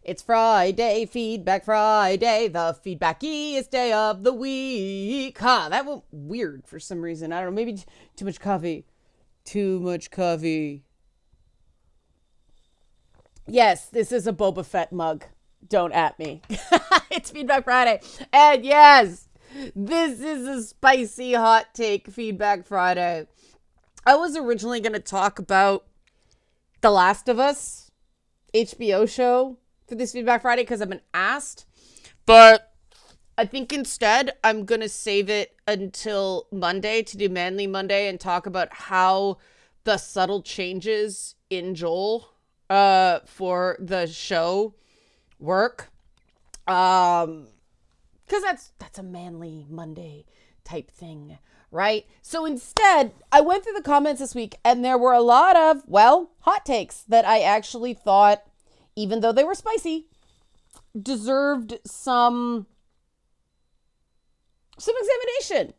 It's Friday, Feedback Friday, the feedbackiest day of the week. That went weird for some reason. I don't know, maybe too much coffee. Too much coffee. Yes, this is a Boba Fett mug. Don't at me. It's Feedback Friday. And yes, this is a spicy hot take Feedback Friday. I was originally going to talk about The Last of Us HBO show for this Feedback Friday because I've been asked. But I think instead I'm going to save it until Monday to do Manly Monday and talk about how the subtle changes in Joel for the show work. Because that's a Manly Monday type thing, right? So instead, I went through the comments this week and there were a lot of, well, hot takes that I actually thought, even though they were spicy, deserved some examination.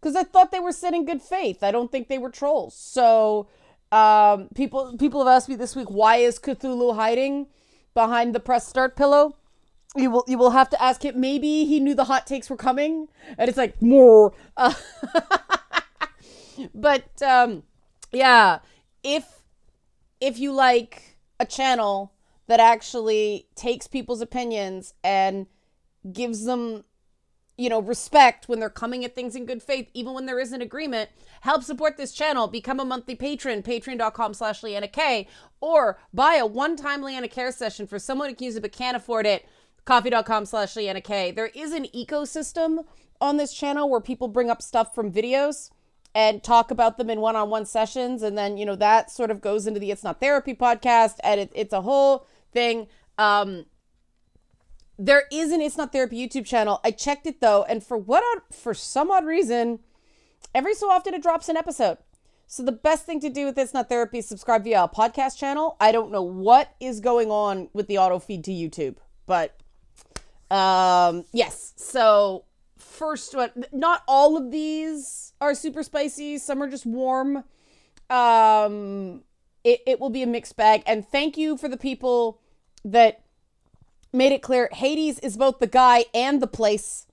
Because I thought they were said in good faith. I don't think they were trolls. So people have asked me this week, why is Cthulhu hiding behind the press start pillow? You will have to ask him. Maybe he knew the hot takes were coming, and it's like more. But yeah, if you like a channel that actually takes people's opinions and gives them, respect when they're coming at things in good faith, even when there isn't agreement, help support this channel. Become a monthly patron, patreon.com/Leanna K, or buy a one-time Leanna Care session for someone who can use it but can't afford it. Coffee.com/Leanna K. There is an ecosystem on this channel where people bring up stuff from videos and talk about them in one-on-one sessions. And then, that sort of goes into the It's Not Therapy podcast, and it's a whole thing. There is an It's Not Therapy YouTube channel. I checked it though, and for some odd reason, every so often it drops an episode. So the best thing to do with It's Not Therapy is subscribe via a podcast channel. I don't know what is going on with the auto feed to YouTube, but yes. So first one, not all of these are super spicy. Some are just warm. It will be a mixed bag. And thank you for the people that made it clear Hades is both the guy and the place.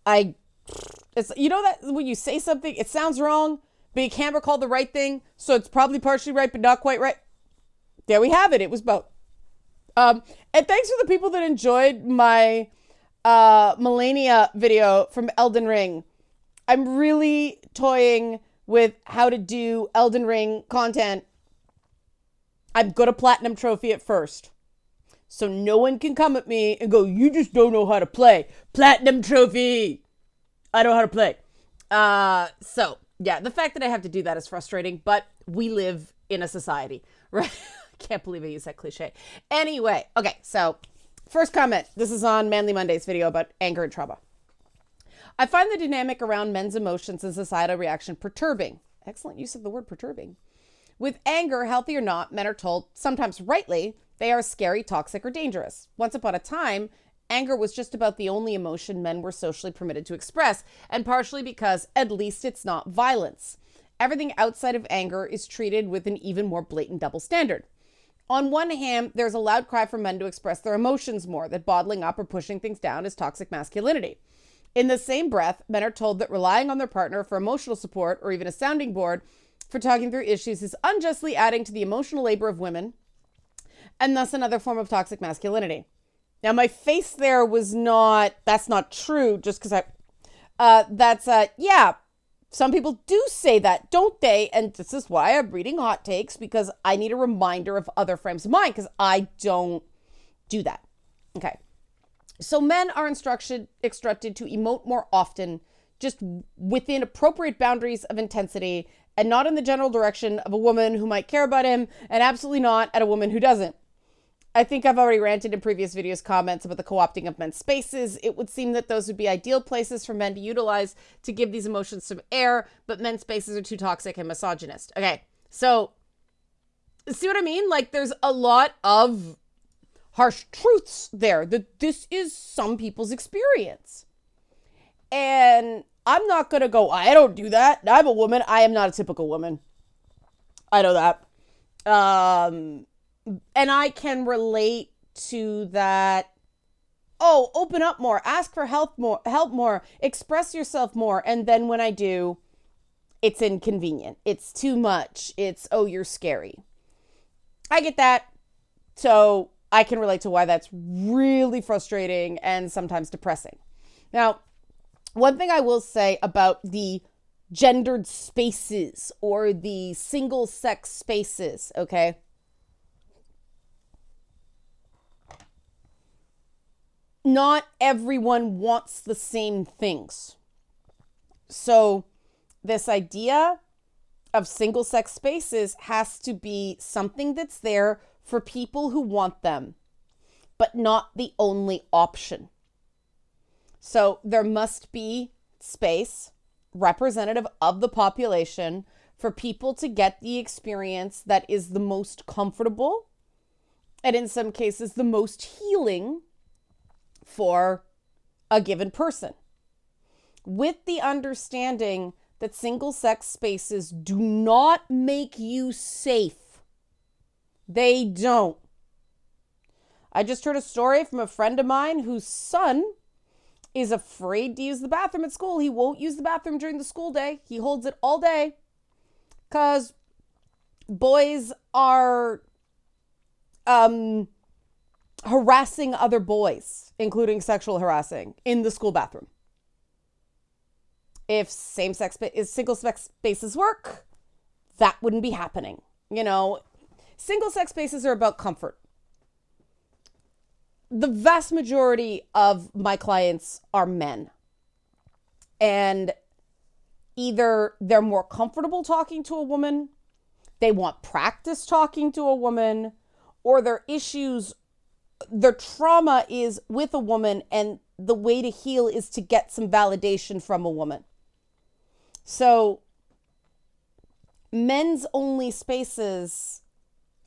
It's that when you say something, it sounds wrong, but you can't recall the right thing. So it's probably partially right, but not quite right. There we have it. It was both. And thanks for the people that enjoyed my Melania video from Elden Ring. I'm really toying with how to do Elden Ring content. I'm going to platinum trophy it first. So no one can come at me and go, you just don't know how to play. Platinum trophy. I know how to play. So yeah, the fact that I have to do that is frustrating, but we live in a society, right? Can't believe I used that cliche. Anyway, okay, so first comment. This is on Manly Monday's video about anger and trauma. I find the dynamic around men's emotions and societal reaction perturbing. Excellent use of the word perturbing. With anger, healthy or not, men are told, sometimes rightly, they are scary, toxic, or dangerous. Once upon a time, anger was just about the only emotion men were socially permitted to express, and partially because at least it's not violence. Everything outside of anger is treated with an even more blatant double standard. On one hand, there's a loud cry for men to express their emotions more, that bottling up or pushing things down is toxic masculinity. In the same breath, men are told that relying on their partner for emotional support or even a sounding board for talking through issues is unjustly adding to the emotional labor of women and thus another form of toxic masculinity. Now, my face there was that's not true, just because yeah, some people do say that, don't they? And this is why I'm reading hot takes, because I need a reminder of other frames of mind, because I don't do that. Okay. So men are instructed to emote more often, just within appropriate boundaries of intensity, and not in the general direction of a woman who might care about him, and absolutely not at a woman who doesn't. I think I've already ranted in previous videos comments about the co-opting of men's spaces. It would seem that those would be ideal places for men to utilize to give these emotions some air, but men's spaces are too toxic and misogynist. Okay, so see what I mean? Like, there's a lot of harsh truths there, that this is some people's experience. And I'm not going to go, I don't do that. I'm a woman. I am not a typical woman. I know that. And I can relate to that, oh, open up more, ask for help more, express yourself more. And then when I do, it's inconvenient. It's too much. It's, oh, you're scary. I get that. So I can relate to why that's really frustrating and sometimes depressing. Now, one thing I will say about the gendered spaces or the single sex spaces, okay? Not everyone wants the same things. So this idea of single sex spaces has to be something that's there for people who want them, but not the only option. So there must be space representative of the population for people to get the experience that is the most comfortable and in some cases the most healing for a given person, with the understanding that single sex spaces do not make you safe. They don't. I just heard a story from a friend of mine whose son is afraid to use the bathroom at school. He won't use the bathroom during the school day. He holds it all day because boys are harassing other boys, including sexual harassing, in the school bathroom. If single sex spaces work, that wouldn't be happening. You know, single sex spaces are about comfort. The vast majority of my clients are men. And either they're more comfortable talking to a woman, they want practice talking to a woman, or their trauma is with a woman, and the way to heal is to get some validation from a woman. So men's only spaces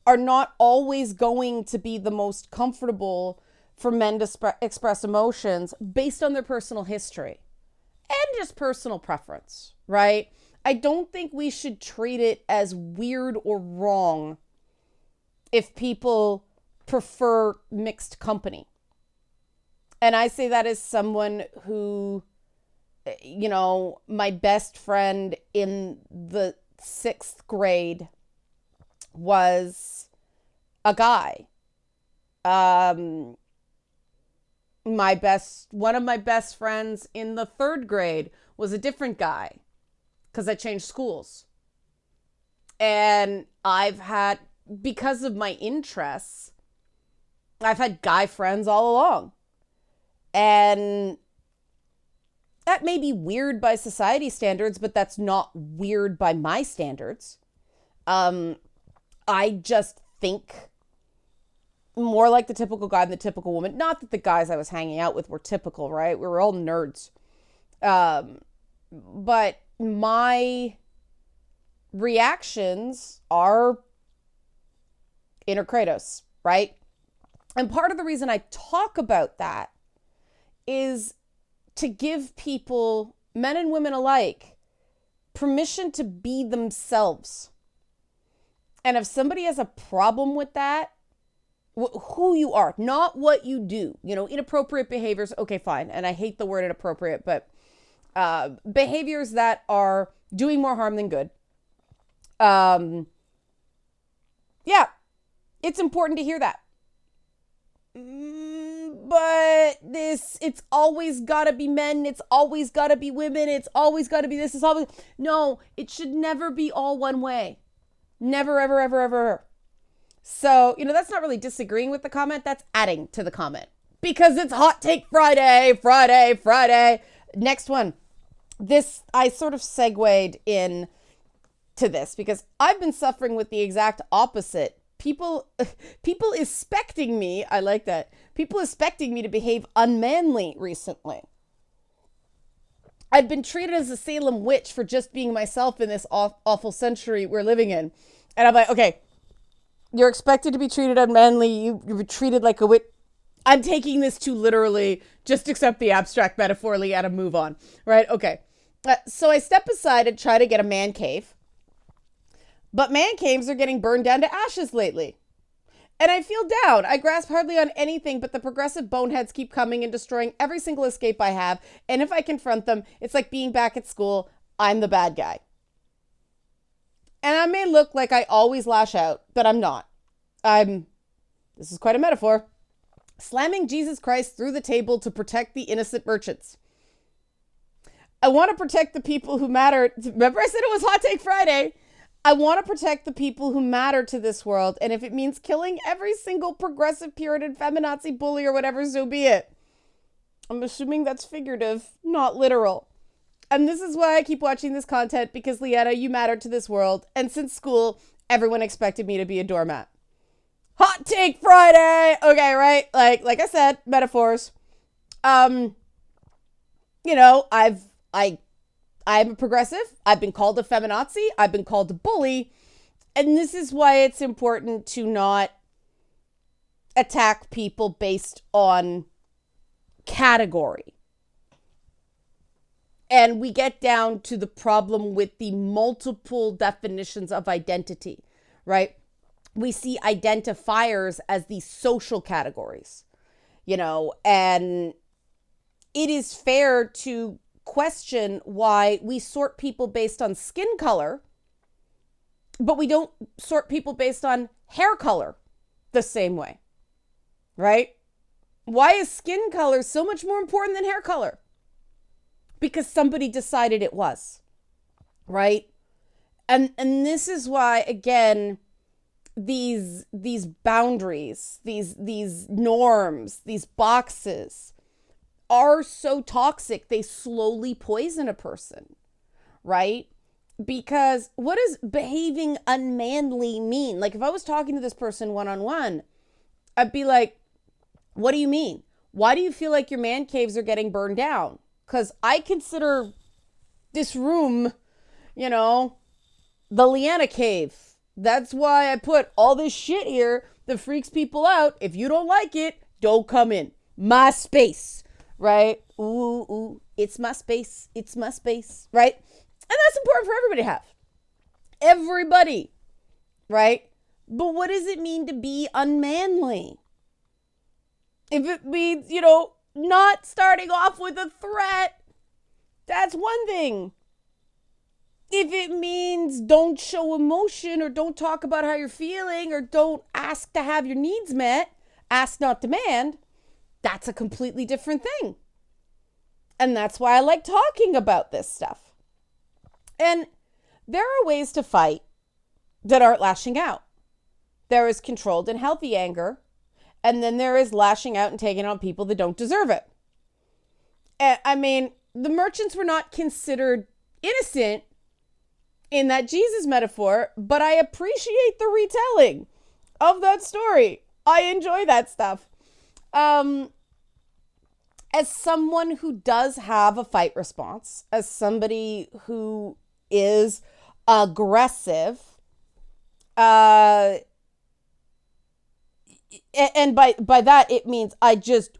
are not always going to be the most comfortable for men to express emotions based on their personal history and just personal preference, right? I don't think we should treat it as weird or wrong if people prefer mixed company. And I say that as someone who, you know, my best friend in the 6th grade was a guy. One of my best friends in the 3rd grade was a different guy because I changed schools. And because of my interests, I've had guy friends all along. And that may be weird by society standards, but that's not weird by my standards. I just think more like the typical guy than the typical woman. Not that the guys I was hanging out with were typical, right? We were all nerds. But my reactions are inner Kratos, right? And part of the reason I talk about that is to give people, men and women alike, permission to be themselves. And if somebody has a problem with that, who you are, not what you do, you know, inappropriate behaviors, okay, fine. And I hate the word inappropriate, but behaviors that are doing more harm than good. Yeah, it's important to hear that. But it's always got to be men. It's always got to be women. It's always got to be this. It's always, no, it should never be all one way. Never, ever, ever, ever. So, you know, that's not really disagreeing with the comment. That's adding to the comment because it's Hot Take Friday. Next one. I sort of segued in to this because I've been suffering with the exact opposite. People expecting me, I like that. People expecting me to behave unmanly recently. I'd been treated as a Salem witch for just being myself in this awful century we're living in. And I'm like, okay, you're expected to be treated unmanly. You're treated like a witch. I'm taking this too literally. Just accept the abstract metaphorically and move on. Right? Okay. So I step aside and try to get a man cave. But man caves are getting burned down to ashes lately. And I feel down. I grasp hardly on anything, but the progressive boneheads keep coming and destroying every single escape I have. And if I confront them, it's like being back at school. I'm the bad guy. And I may look like I always lash out, but I'm not. This is quite a metaphor, slamming Jesus Christ through the table to protect the innocent merchants. I want to protect the people who matter. Remember I said it was Hot Take Friday? I want to protect the people who matter to this world. And if it means killing every single progressive Puritan feminazi bully or whatever, so be it. I'm assuming that's figurative, not literal. And this is why I keep watching this content, because Leanna, you matter to this world. And since school, everyone expected me to be a doormat. Hot Take Friday. Okay, right? Like I said, metaphors. I'm a progressive. I've been called a feminazi. I've been called a bully. And this is why it's important to not attack people based on category. And we get down to the problem with the multiple definitions of identity, right? We see identifiers as these social categories, and it is fair to question why we sort people based on skin color, but we don't sort people based on hair color the same way, right? Why is skin color so much more important than hair color? Because somebody decided it was, right? And this is why, again, these boundaries, these norms, these boxes are so toxic. They slowly poison a person, right? Because what does behaving unmanly mean? Like if I was talking to this person one-on-one, I'd be like, what do you mean? Why do you feel like your man caves are getting burned down? Because I consider this room, the Leanna cave. That's why I put all this shit here that freaks people out. If you don't like it, don't come in. My space, right? Ooh, it's my space. It's my space, right? And that's important for everybody to have. Everybody, right? But what does it mean to be unmanly? If it means, not starting off with a threat, that's one thing. If it means don't show emotion or don't talk about how you're feeling or don't ask to have your needs met, ask not demand, that's a completely different thing. And that's why I like talking about this stuff. And there are ways to fight that aren't lashing out. There is controlled and healthy anger. And then there is lashing out and taking on people that don't deserve it. I mean, the merchants were not considered innocent in that Jesus metaphor, but I appreciate the retelling of that story. I enjoy that stuff. As someone who does have a fight response, as somebody who is aggressive, and by that it means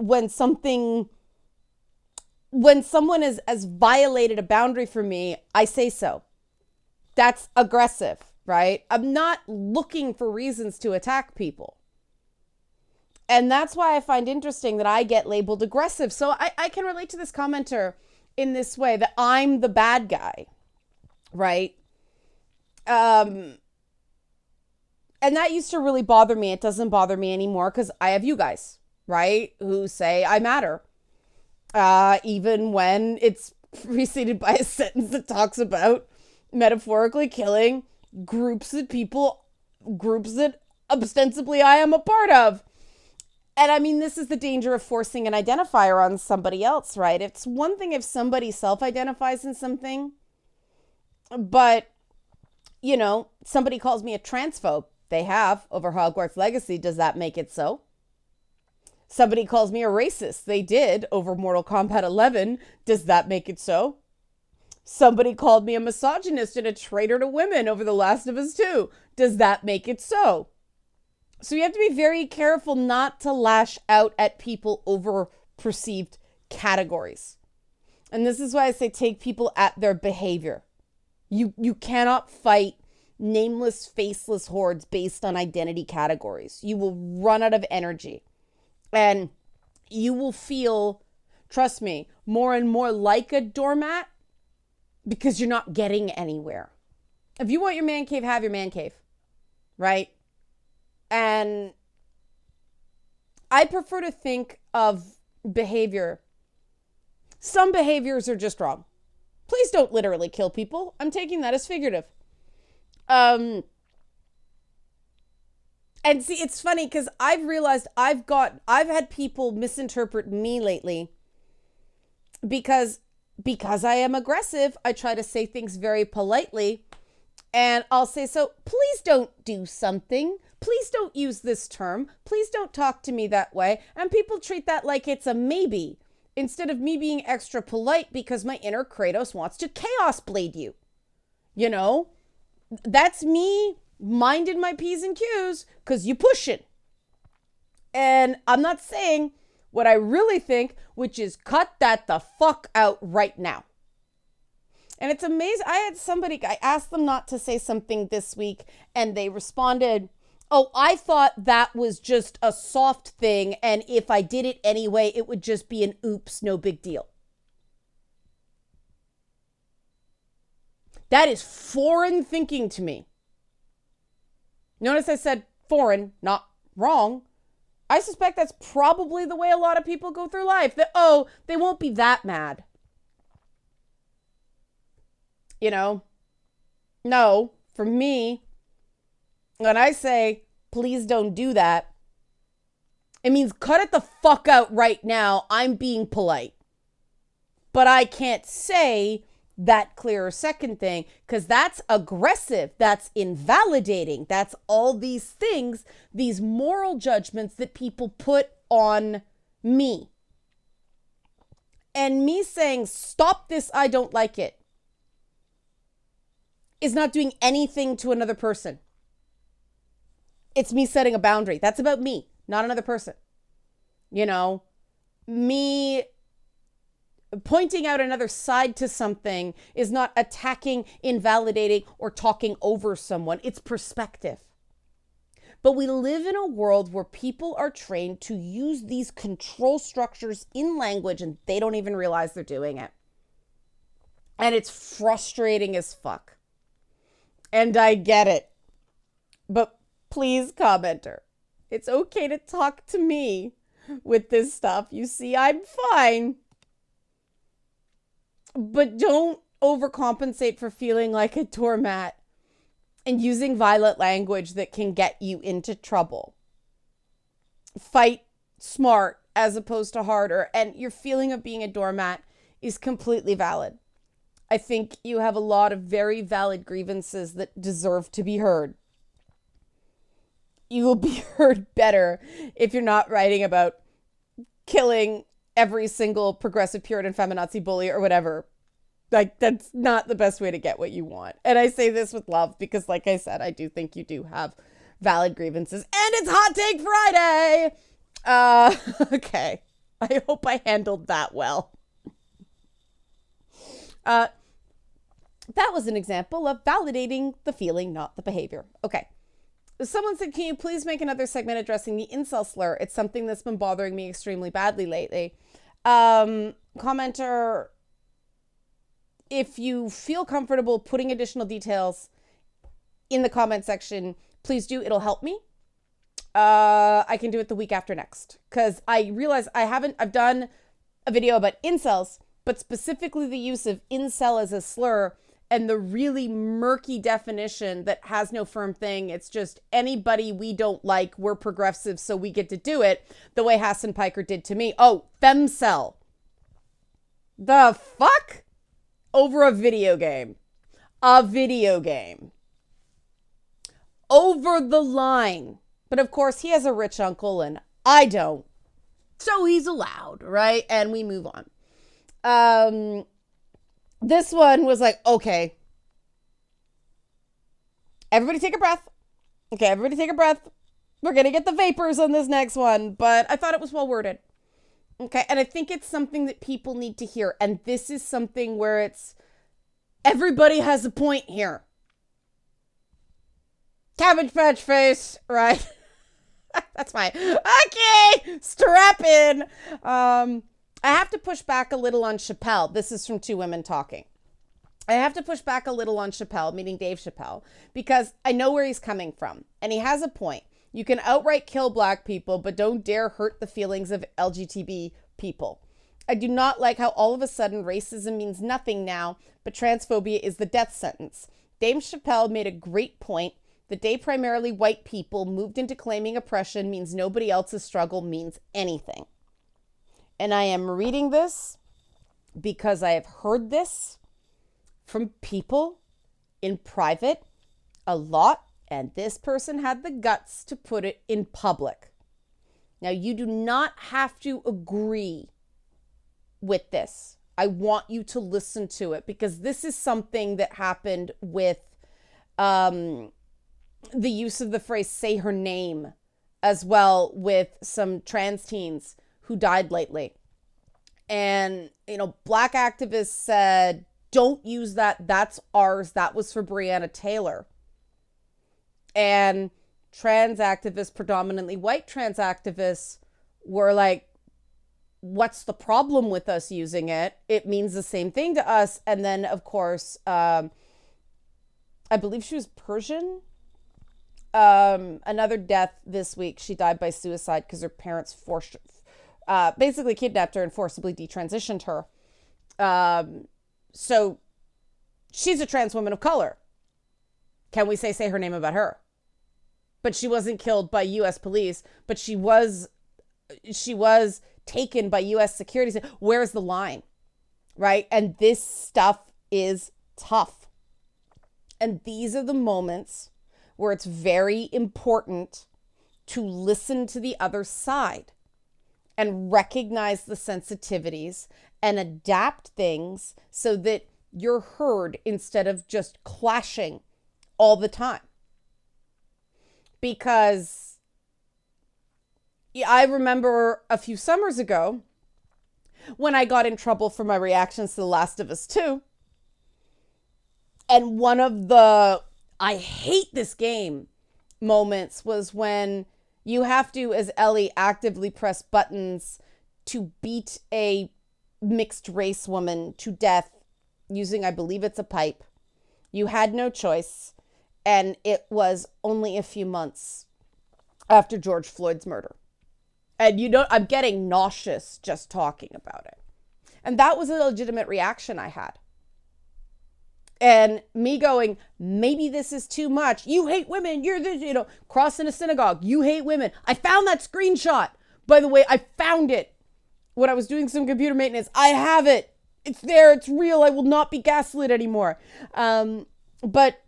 when someone has violated a boundary for me, I say so. That's aggressive, right? I'm not looking for reasons to attack people. And that's why I find interesting that I get labeled aggressive. So I can relate to this commenter in this way, that I'm the bad guy, right? And that used to really bother me. It doesn't bother me anymore because I have you guys, right? Who say I matter. Even when it's preceded by a sentence that talks about metaphorically killing groups that ostensibly I am a part of. And I mean, this is the danger of forcing an identifier on somebody else, right? It's one thing if somebody self-identifies in something, but, somebody calls me a transphobe. They have over Hogwarts Legacy. Does that make it so? Somebody calls me a racist. They did over Mortal Kombat 11. Does that make it so? Somebody called me a misogynist and a traitor to women over The Last of Us 2. Does that make it so? So you have to be very careful not to lash out at people over perceived categories. And this is why I say take people at their behavior. You cannot fight nameless, faceless hordes based on identity categories. You will run out of energy. And you will feel, trust me, more and more like a doormat because you're not getting anywhere. If you want your man cave, have your man cave, right? And I prefer to think of behavior. Some behaviors are just wrong. Please don't literally kill people. I'm taking that as figurative. And see, it's funny because I've realized I've had people misinterpret me lately because I am aggressive. I try to say things very politely, and I'll say, so please don't do something. Please don't use this term. Please don't talk to me that way. And people treat that like it's a maybe instead of me being extra polite because my inner Kratos wants to chaos blade you. You know, that's me minding my P's and Q's because you push it. And I'm not saying what I really think, which is cut that the fuck out right now. And it's amazing. I asked them not to say something this week and they responded, oh, I thought that was just a soft thing. And if I did it anyway, it would just be an oops, no big deal. That is foreign thinking to me. Notice I said foreign, not wrong. I suspect that's probably the way a lot of people go through life. That, oh, they won't be that mad. You know? No, for me, when I say, please don't do that, it means cut it the fuck out right now. I'm being polite. But I can't say that clear second thing because that's aggressive. That's invalidating. That's all these things, these moral judgments that people put on me. And me saying, stop this, I don't like it, is not doing anything to another person. It's me setting a boundary. That's about me, not another person. You know, me pointing out another side to something is not attacking, invalidating, or talking over someone. It's perspective. But we live in a world where people are trained to use these control structures in language and they don't even realize they're doing it. And it's frustrating as fuck. And I get it. But please, commenter, it's okay to talk to me with this stuff. You see, I'm fine. But don't overcompensate for feeling like a doormat and using violent language that can get you into trouble. Fight smart as opposed to harder. And your feeling of being a doormat is completely valid. I think you have a lot of very valid grievances that deserve to be heard. You will be heard better if you're not writing about killing every single progressive Puritan feminazi bully or whatever. Like, that's not the best way to get what you want. And I say this with love because, like I said, I do think you do have valid grievances. And it's Hot Take Friday! Okay. I hope I handled that well. That was an example of validating the feeling, not the behavior. Okay. Someone said, can you please make another segment addressing the incel slur? It's something that's been bothering me extremely badly lately. Commenter, if you feel comfortable putting additional details in the comment section, please do. It'll help me. I can do it the week after next. Because I realize I've done a video about incels, but specifically the use of incel as a slur and the really murky definition that has no firm thing. It's just anybody we don't like, we're progressive, so we get to do it the way Hassan Piker did to me. Oh, femcel. The fuck? Over a video game. A video game. Over the line. But of course, he has a rich uncle and I don't. So he's allowed, right? And we move on. This one was like, okay. Everybody take a breath. Okay, everybody take a breath. We're going to get the vapors on this next one. But I thought it was well worded. Okay, and I think it's something that people need to hear. And this is something where it's, everybody has a point here. Cabbage Patch Face, right? That's fine. Okay, strap in. I have to push back a little on Chappelle. This is from Two Women Talking. I have to push back a little on Chappelle, meaning Dave Chappelle, because I know where he's coming from. And he has a point. You can outright kill black people, but don't dare hurt the feelings of LGBT people. I do not like how all of a sudden racism means nothing now, but transphobia is the death sentence. Dave Chappelle made a great point. The day primarily white people moved into claiming oppression means nobody else's struggle means anything. And I am reading this because I have heard this from people in private a lot, and this person had the guts to put it in public. Now, you do not have to agree with this. I want you to listen to it because this is something that happened with the use of the phrase "say her name" as well with some trans teens who died lately. And, black activists said, don't use that. That's ours. That was for Breonna Taylor. And trans activists, predominantly white trans activists, were like, what's the problem with us using it? It means the same thing to us. And then, of course, I believe she was Persian. Another death this week. She died by suicide because her parents basically kidnapped her and forcibly detransitioned her. So she's a trans woman of color. Can we say her name about her? But she wasn't killed by U.S. police, but she was taken by U.S. security. Where's the line? Right? And this stuff is tough. And these are the moments where it's very important to listen to the other side and recognize the sensitivities and adapt things so that you're heard instead of just clashing all the time. Because I remember a few summers ago when I got in trouble for my reactions to The Last of Us 2. And one of the I hate this game moments was when you have to, as Ellie, actively press buttons to beat a mixed race woman to death using, I believe it's a pipe. You had no choice. And it was only a few months after George Floyd's murder. And I'm getting nauseous just talking about it. And that was a legitimate reaction I had. And me going, maybe this is too much. You hate women. You're this, crossing a synagogue. You hate women. I found that screenshot. By the way, I found it when I was doing some computer maintenance. I have it. It's there. It's real. I will not be gaslit anymore. But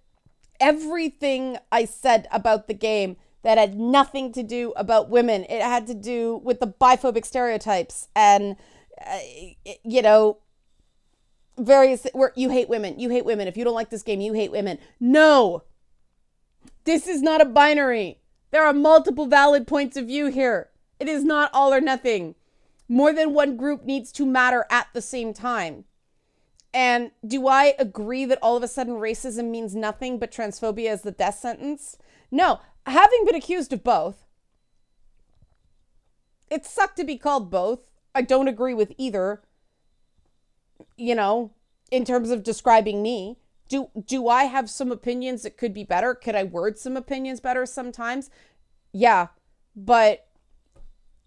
everything I said about the game that had nothing to do about women, it had to do with the biphobic stereotypes and, various, where you hate women. You hate women. If you don't like this game, you hate women. No, this is not a binary. There are multiple valid points of view here. It is not all or nothing. More than one group needs to matter at the same time. And do I agree that all of a sudden racism means nothing but transphobia is the death sentence? No. Having been accused of both, it sucked to be called both. I don't agree with either, in terms of describing me. Do I have some opinions that could be better? Could I word some opinions better sometimes? Yeah, but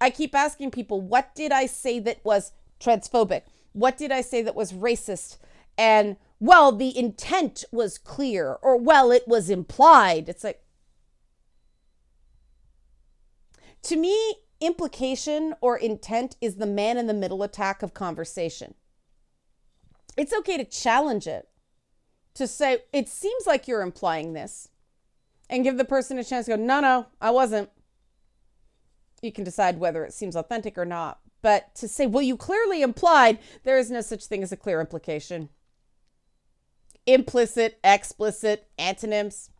I keep asking people, what did I say that was transphobic? What did I say that was racist? And, well, the intent was clear, or, well, it was implied. It's like, to me, implication or intent is the man-in-the-middle attack of conversation. It's okay to challenge it, to say, it seems like you're implying this, and give the person a chance to go, no, I wasn't. You can decide whether it seems authentic or not. But to say, well, you clearly implied, there is no such thing as a clear implication. Implicit, explicit, antonyms.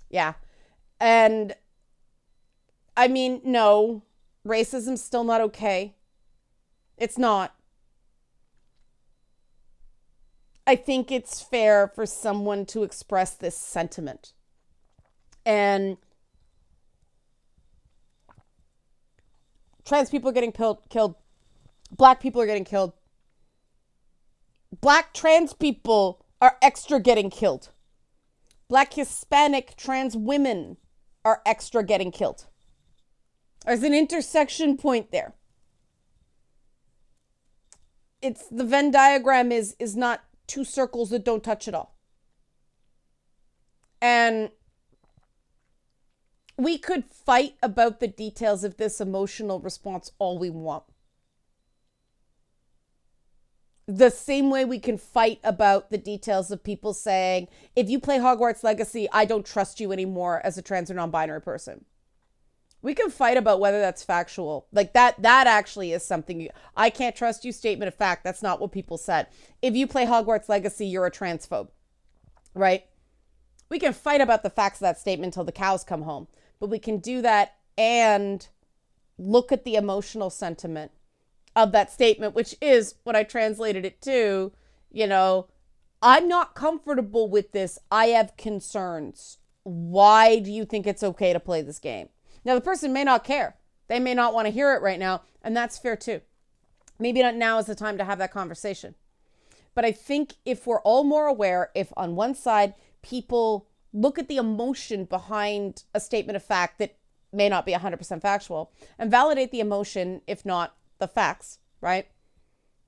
Yeah. And I mean, no, racism's still not okay. It's not. I think it's fair for someone to express this sentiment. And trans people are getting killed. Black people are getting killed. Black trans people are extra getting killed. Black Hispanic trans women are extra getting killed. There's an intersection point there. It's the Venn diagram is not two circles that don't touch at all. And we could fight about the details of this emotional response all we want. The same way we can fight about the details of people saying, if you play Hogwarts Legacy, I don't trust you anymore as a trans or non-binary person. We can fight about whether that's factual. Like that actually is something. I can't trust you, statement of fact. That's not what people said. If you play Hogwarts Legacy, you're a transphobe, right? We can fight about the facts of that statement until the cows come home. But we can do that and look at the emotional sentiment of that statement, which is what I translated it to. You know, I'm not comfortable with this. I have concerns. Why do you think it's okay to play this game? Now, the person may not care. They may not want to hear it right now, and that's fair too. Maybe not now is the time to have that conversation. But I think if we're all more aware, if on one side people look at the emotion behind a statement of fact that may not be 100% factual and validate the emotion, if not the facts, right?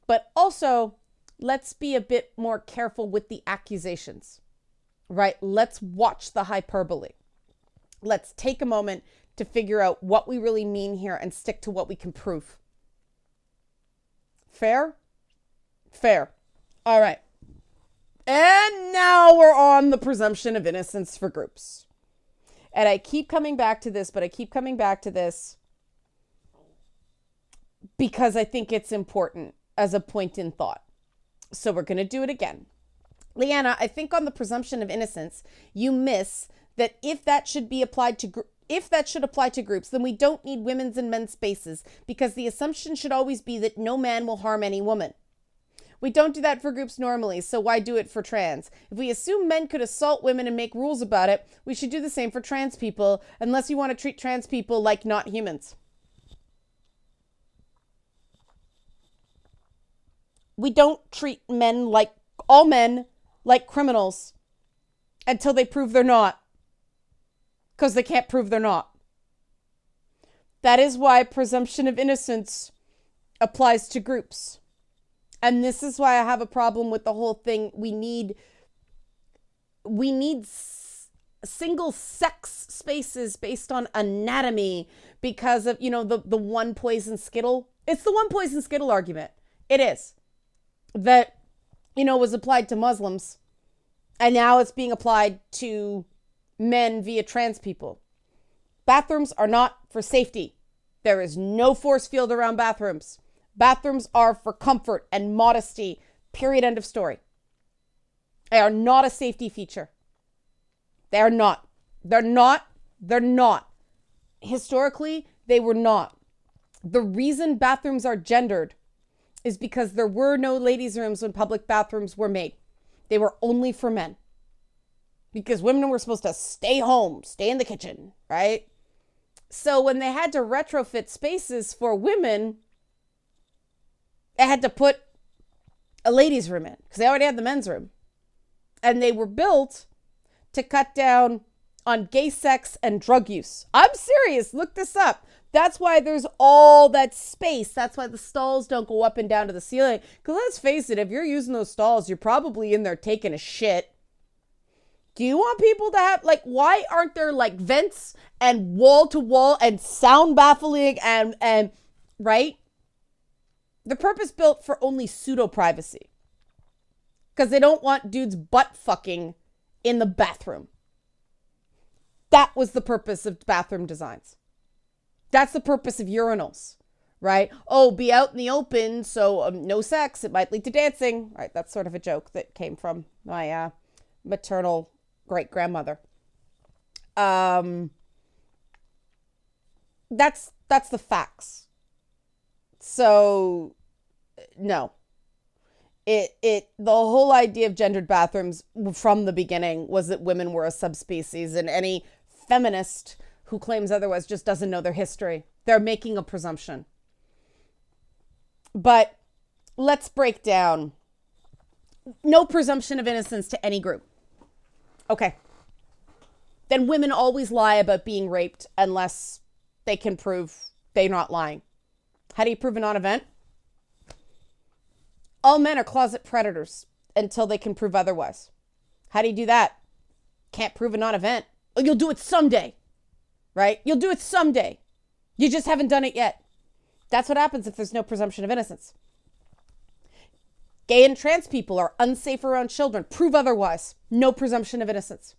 But also, let's be a bit more careful with the accusations, right? Let's watch the hyperbole. Let's take a moment to figure out what we really mean here and stick to what we can prove. Fair? Fair. All right. And now we're on the presumption of innocence for groups. And I keep coming back to this, because I think it's important as a point in thought. So we're going to do it again. Leanna, I think on the presumption of innocence, you miss that if that should apply to groups, then we don't need women's and men's spaces, because the assumption should always be that no man will harm any woman. We don't do that for groups normally, so why do it for trans? If we assume men could assault women and make rules about it, we should do the same for trans people, unless you want to treat trans people like not humans. We don't treat all men like criminals until they prove they're not. Because they can't prove they're not. That is why presumption of innocence applies to groups. And this is why I have a problem with the whole thing. We need single sex spaces based on anatomy because of, the one poison skittle. It's the one poison skittle argument. It is. That, was applied to Muslims. And now it's being applied to men via trans people. Bathrooms are not for safety. There is no force field around bathrooms. Bathrooms are for comfort and modesty. Period. End of story. They are not a safety feature. They are not. They're not. Historically, they were not. The reason bathrooms are gendered is because there were no ladies' rooms when public bathrooms were made. They were only for men. Because women were supposed to stay home, stay in the kitchen, right? So when they had to retrofit spaces for women, they had to put a ladies' room in because they already had the men's room. And they were built to cut down on gay sex and drug use. I'm serious. Look this up. That's why there's all that space. That's why the stalls don't go up and down to the ceiling. Because let's face it, if you're using those stalls, you're probably in there taking a shit. Do you want people to have, why aren't there, vents and wall-to-wall and sound baffling and right? The purpose built for only pseudo-privacy. Because they don't want dudes butt fucking in the bathroom. That was the purpose of bathroom designs. That's the purpose of urinals, right? Oh, be out in the open, so no sex. It might lead to dancing, right? That's sort of a joke that came from my maternal great-grandmother. That's the facts. So, no. The whole idea of gendered bathrooms from the beginning was that women were a subspecies, and any feminist who claims otherwise just doesn't know their history. They're making a presumption. But let's break down. No presumption of innocence to any group. Okay. Then women always lie about being raped unless they can prove they're not lying. How do you prove a non-event? All men are closet predators until they can prove otherwise. How do you do that? Can't prove a non-event. Oh, you'll do it someday, right? You'll do it someday. You just haven't done it yet. That's what happens if there's no presumption of innocence. Gay and trans people are unsafe around children. Prove otherwise. No presumption of innocence.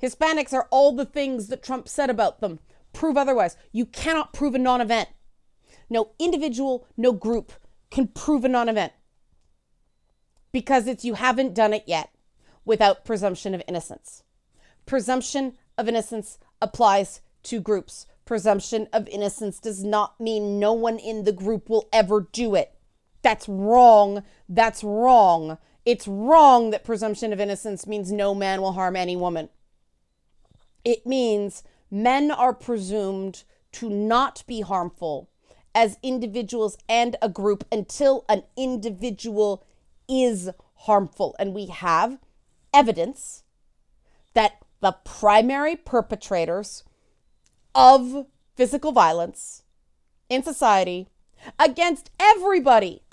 Hispanics are all the things that Trump said about them. Prove otherwise. You cannot prove a non-event. No individual, no group can prove a non-event because it's you haven't done it yet without presumption of innocence. Presumption of innocence applies to groups. Presumption of innocence does not mean no one in the group will ever do it. That's wrong. That's wrong. It's wrong that presumption of innocence means no man will harm any woman. It means men are presumed to not be harmful as individuals and a group until an individual is harmful. And we have evidence that the primary perpetrators of physical violence in society against everybody,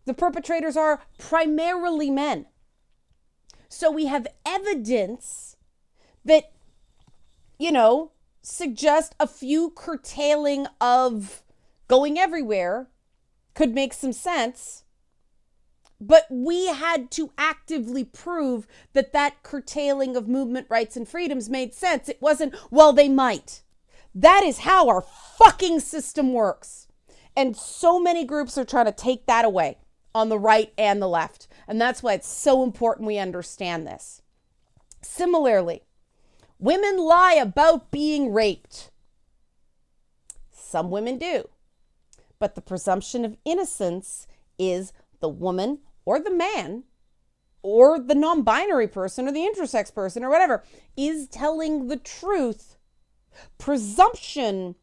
the perpetrators are primarily men. So we have evidence that, suggest a few curtailing of going everywhere could make some sense. But we had to actively prove that curtailing of movement rights and freedoms made sense. It wasn't, well, they might. That is how our fucking system works. And so many groups are trying to take that away on the right and the left. And that's why it's so important we understand this. Similarly, women lie about being raped. Some women do. But the presumption of innocence is the woman or the man or the non-binary person or the intersex person or whatever is telling the truth. Presumption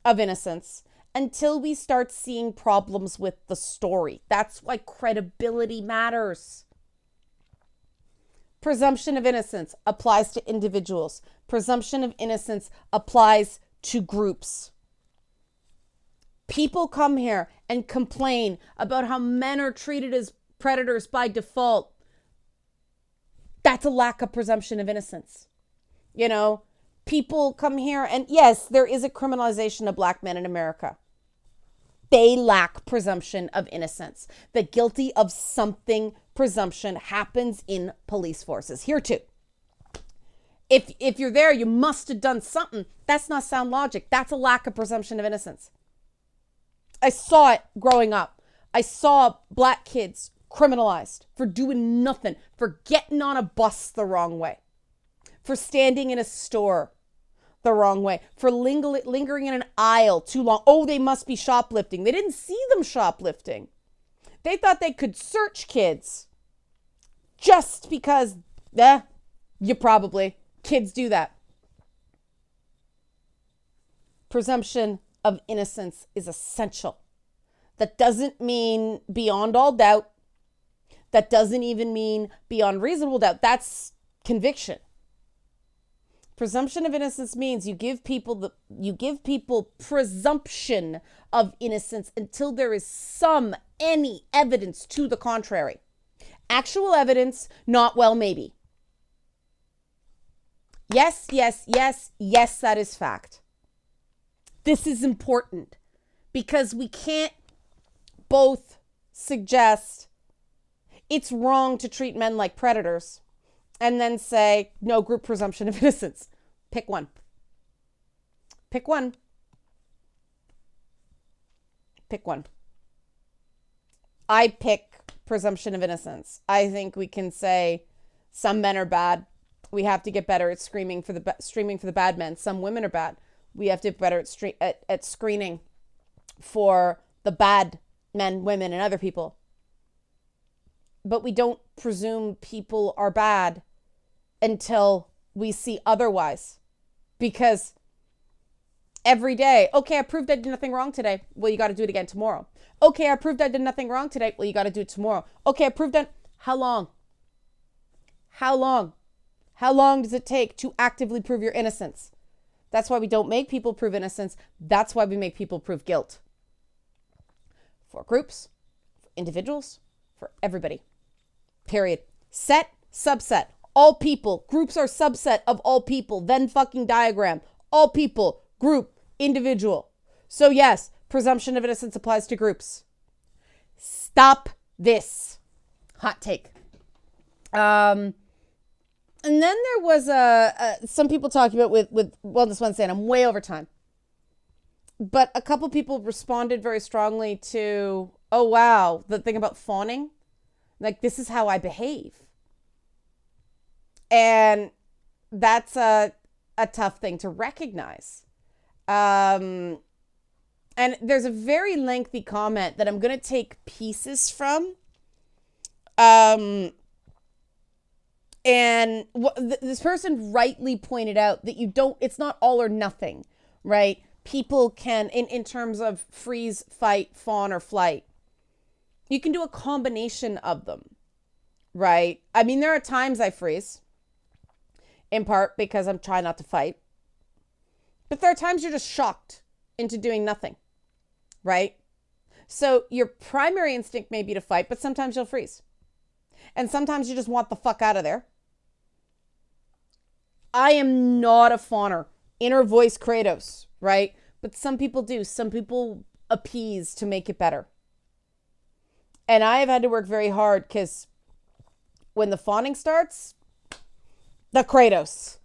of innocence until we start seeing problems with the story. That's why credibility matters. Presumption of innocence applies to individuals. Presumption of innocence applies to groups. People come here and complain about how men are treated as predators by default. That's a lack of presumption of innocence. People come here and yes, there is a criminalization of black men in America. They lack presumption of innocence. The guilty of something presumption happens in police forces. Here too. If you're there, you must have done something. That's not sound logic. That's a lack of presumption of innocence. I saw it growing up. I saw black kids criminalized for doing nothing, for getting on a bus the wrong way, for standing in a store the wrong way, for lingering in an aisle too long. Oh, they must be shoplifting. They didn't see them shoplifting. They thought they could search kids just because, kids do that. Presumption of innocence is essential. That doesn't mean beyond all doubt. That doesn't even mean beyond reasonable doubt. That's conviction. Presumption of innocence means you give people presumption of innocence until there is any evidence to the contrary. Actual evidence, not well, maybe. Yes, that is fact. This is important because we can't both suggest it's wrong to treat men like predators and then say no group presumption of innocence. Pick one. Pick one. Pick one. I pick presumption of innocence. I think we can say some men are bad. We have to get better at screaming for the bad men. Some women are bad. We have to get better at screening for the bad men, women, and other people. But we don't presume people are bad until we see otherwise. Because every day, okay, I proved I did nothing wrong today. Well, you got to do it again tomorrow. Okay, I proved I did nothing wrong today. Well, you got to do it tomorrow. Okay, I proved that. How long? How long? How long does it take to actively prove your innocence? That's why we don't make people prove innocence. That's why we make people prove guilt. For groups, for individuals, for everybody. Period. Set, subset. All people. Groups are subset of all people. Venn fucking diagram. All people. Group. Individual. So yes, presumption of innocence applies to groups. Stop this. Hot take. And then there was some people talking about with Wellness Wednesday, and I'm way over time. But a couple people responded very strongly to, oh, wow, the thing about fawning. Like, this is how I behave. And that's a tough thing to recognize. And there's a very lengthy comment that I'm going to take pieces from. And this person rightly pointed out that it's not all or nothing, right? People can, in terms of freeze, fight, fawn, or flight, you can do a combination of them, right? I mean, there are times I freeze, in part because I'm trying not to fight. But there are times you're just shocked into doing nothing, right? So your primary instinct may be to fight, but sometimes you'll freeze. And sometimes you just want the fuck out of there. I am not a fawner. Inner voice Kratos, right? But some people do. Some people appease to make it better. And I have had to work very hard because when the fawning starts, the Kratos,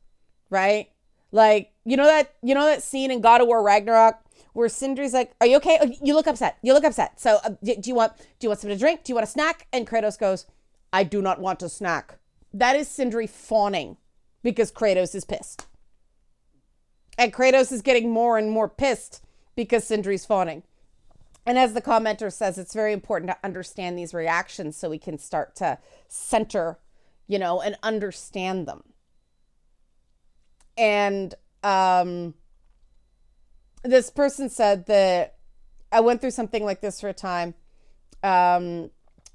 right? Like, you know that scene in God of War Ragnarok where Sindri's like, "Are you okay? Oh, you look upset. You look upset. So, do you want something to drink? Do you want a snack?" And Kratos goes, "I do not want a snack." That is Sindri fawning because Kratos is pissed. And Kratos is getting more and more pissed because Sindri's fawning. And as the commenter says, it's very important to understand these reactions so we can start to center, and understand them. And this person said that I went through something like this for a time,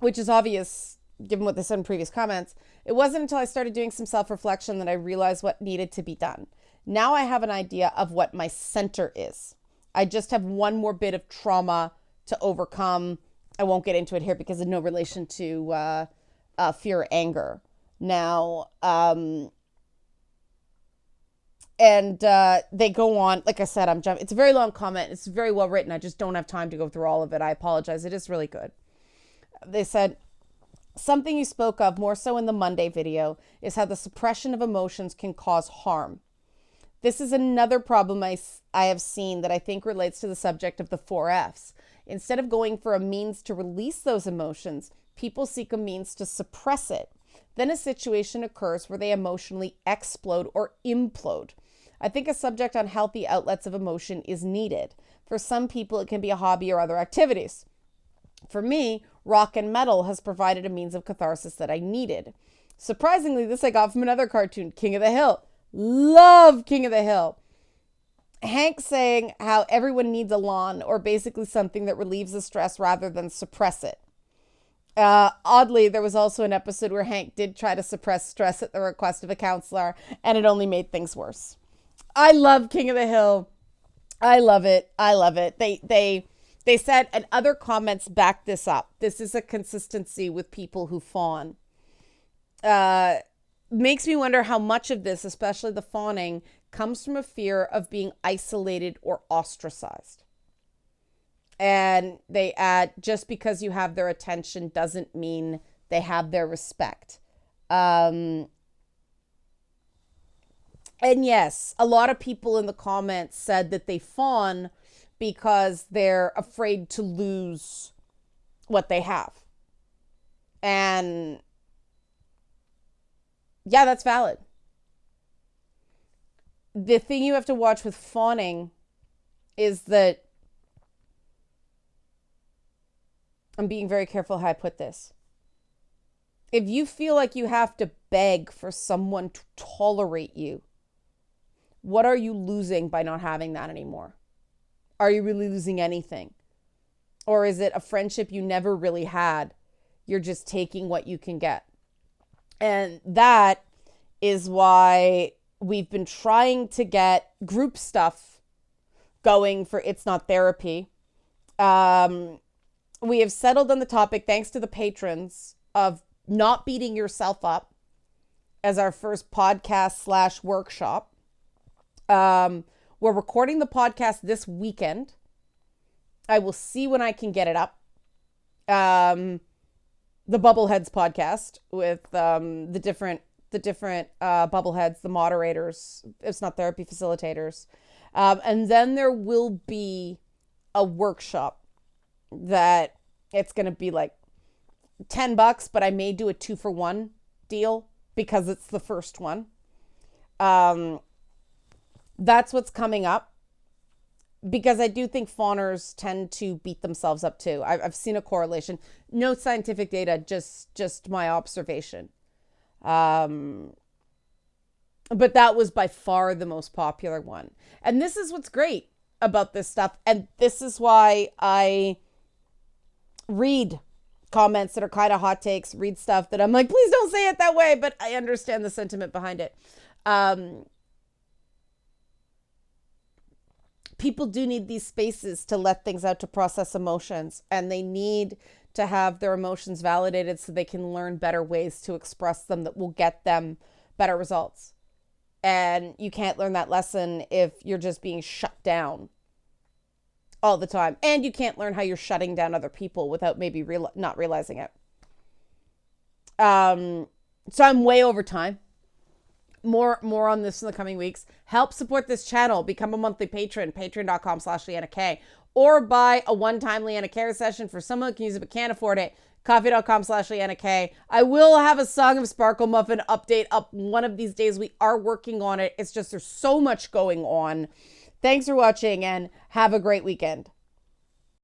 which is obvious given what they said in previous comments. It wasn't until I started doing some self-reflection that I realized what needed to be done. Now I have an idea of what my center is. I just have one more bit of trauma to overcome. I won't get into it here because of no relation to fear or anger. Now, they go on, like I said, I'm jumping. It's a very long comment. It's very well written. I just don't have time to go through all of it. I apologize. It is really good. They said, something you spoke of more so in the Monday video is how the suppression of emotions can cause harm. This is another problem I have seen that I think relates to the subject of the 4Fs. Instead of going for a means to release those emotions, people seek a means to suppress it. Then a situation occurs where they emotionally explode or implode. I think a subject on healthy outlets of emotion is needed. For some people, it can be a hobby or other activities. For me, rock and metal has provided a means of catharsis that I needed. Surprisingly, this I got from another cartoon, King of the Hill. Love King of the Hill. Hank saying how everyone needs a lawn, or basically something that relieves the stress rather than suppress it. Oddly, there was also an episode where Hank did try to suppress stress at the request of a counselor, and it only made things worse. I love King of the Hill. I love it. I love it. They said, and other comments back this up. This is a consistency with people who fawn. Makes me wonder how much of this, especially the fawning, comes from a fear of being isolated or ostracized. And they add, just because you have their attention doesn't mean they have their respect. And yes, a lot of people in the comments said that they fawn because they're afraid to lose what they have. And yeah, that's valid. The thing you have to watch with fawning is that, I'm being very careful how I put this. If you feel like you have to beg for someone to tolerate you, What are you losing by not having that anymore? Are you really losing anything? Or is it a friendship you never really had? You're just taking what you can get. And that is why we've been trying to get group stuff going for It's Not Therapy. We have settled on the topic, thanks to the patrons, of not beating yourself up as our first podcast / workshop. We're recording the podcast this weekend. I will see when I can get it up. The Bubbleheads podcast with the different Bubbleheads, the moderators, It's Not Therapy facilitators. And then there will be a workshop that it's going to be like $10, but I may do a 2-for-1 deal because it's the first one. That's what's coming up, because I do think fawners tend to beat themselves up too. I've seen a correlation. No scientific data, just my observation. But that was by far the most popular one. And this is what's great about this stuff. And this is why I read comments that are kind of hot takes, read stuff that I'm like, please don't say it that way, but I understand the sentiment behind it. People do need these spaces to let things out, to process emotions, and they need to have their emotions validated so they can learn better ways to express them that will get them better results. And you can't learn that lesson if you're just being shut down all the time. And you can't learn how you're shutting down other people without maybe not realizing it. So I'm way over time. More on this in the coming weeks. Help support this channel. Become a monthly patron. Patreon.com/LeannaK. Or buy a one-time Leanna Care session for someone who can use it but can't afford it. Coffee.com/LeannaK. I will have a Song of Sparkle Muffin update up one of these days. We are working on it. It's just there's so much going on. Thanks for watching and have a great weekend.